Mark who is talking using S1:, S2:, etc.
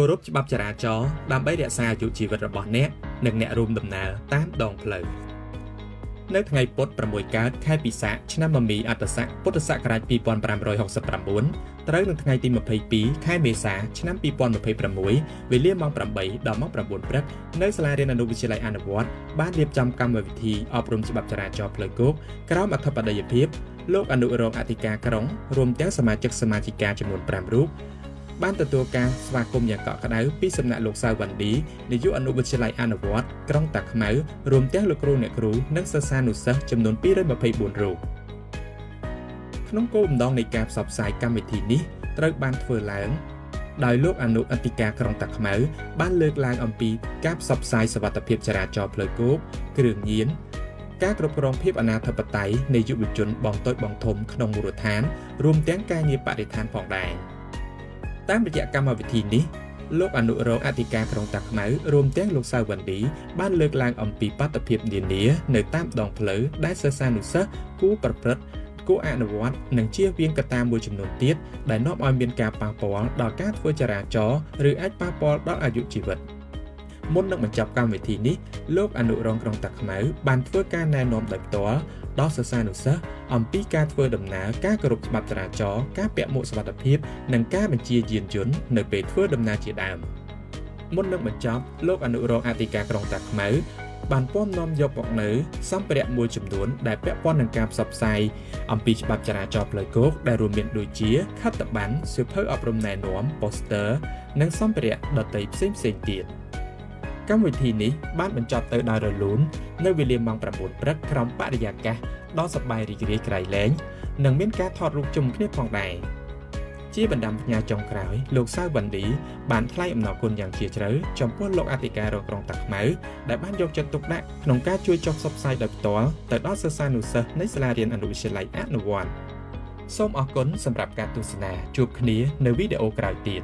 S1: គោរពច្បាប់ចរាចរណ៍ដើម្បីរក្សាអាយុជីវិតរបស់អ្នកនិងអ្នករួមដំណើរតាមដងផ្លូវនៅថ្ងៃពុធ6កើតខែពិសាខឆ្នាំមមីអត្តស័កពុទ្ធសករាជ2569ត្រូវនៅថ្ងៃទី22ខែមេសាឆ្នាំ2026វេលាម៉ោង8ដល់ម៉ោង9ព្រឹកនៅសាលារៀនអនុវិទ្យាល័យអនុវត្តបានរៀបចំកម្មវិធីអប់រំច្បាប់ចរាចរណ៍ផ្លូវគោកក្រោមអធិបតីភាពលោកអនុរងអធិការក្រុងរួមទាំងសមាជិកសមាជិកាចំនួន5រូបបានទទួលការស្វាគមន៍យ៉ាងកក់ក្ដៅពីសំណាក់លោកសៅវណ្ឌីនាយកអនុវិទ្យាល័យអនុវត្តក្រុងតាខ្មៅរួមទាំងលោកគ្រូអ្នកគ្រូនិងសិស្សានុសិស្សចំនួន224រូបក្នុងគោលបំណងនៃការផ្សព្វផ្សាយកម្មវិធីនេះត្រូវបានធ្វើឡើងដោយលោកអនុអធិការក្រុងតាខ្មៅបានលើកឡើងអំពីការផ្សព្វផ្សាយសុវត្ថិភាពចរាចរណ៍ផ្លូវគោកគ្រឿងញៀនការគ្រប់គ្រងភាពអនាធិបតេយ្យនៃយុវជនបងតូចបងធំក្នុងមូលដ្ឋានរួមទាំងការងារបរិស្ថានផងដែរតាមរយៈកម្មវិធីនេះលោកអនុរងអធិការក្រុងតាខ្មៅរួមទាំងលោកសៅវណ្ឌីបានលើកឡើងអំពីបាតុភិបនានានៅតាមដងផ្លូវដែលសិស្សានុសិស្សគួរប្រព្រឹត្តគួរអនុវត្តនិងជៀសវាងកត្តាមួយចំនួនទៀតដែលនាំឲ្យមានការប៉ះពាល់ដល់ការធ្វើចរាចរណ៍ឬអាចប៉ះពាល់ដល់អាយុជីវិតមុននឹងបញ្ចប់កម្មវិធីនេះលោកអនុរងក្រុងតាខ្មៅបានធ្វើការណែនាំដោយផ្ទាល់ដល់សិស្សានុសិស្សអំពីការធ្វើដំណើរការគោរពច្បាប់ចរាចរណ៍ការពាក់មួកសុវត្ថិភាពនិងការបញ្ជាយានយន្តនៅពេលធ្វើដំណើរជាដើមមុននឹងបញ្ចប់លោកអនុរងអធិការក្រុងតាខ្មៅបានពំនាំយកមកនៅសម្ភារៈមួយចំនួនដែលពាក់ព័ន្ធនឹងការផ្សព្វផ្សាយអំពីច្បាប់ចរាចរណ៍ផ្លូវគោកដែលរួមមានដូចជាខត្តប័ណ្ណសៀវភៅអប់រំណែនាំ poster និងសម្ភារៈដទៃផ្សេងៗទៀតកម្មវិធីនេះបានបញ្ចប់ទៅដោយរលូននៅវេលាម៉ោង9ព្រឹកក្រោមបរិយាកាសដ៏សប្បាយរីករាយក្រៃលែងនិងមានការថតរូបជុំគ្នាផងដែរជាបណ្ដាំផ្ញើចុងក្រោយលោកសៅវណ្ឌីបានថ្លែងអំណរគុណយ៉ាងជ្រាលជ្រៅចំពោះលោកអធិការក្រុងតាខ្មៅដែលបានយកចិត្តទុកដាក់ក្នុងការជួយចុះផ្សព្វផ្សាយដោយផ្ទាល់ទៅដល់សិស្សានុសិស្សនៃសាលារៀនអនុវិទ្យាល័យអនុវត្តសូមអរគុណសម្រាប់ការទស្សនាជួបគ្នានៅវីដេអូក្រោយទៀត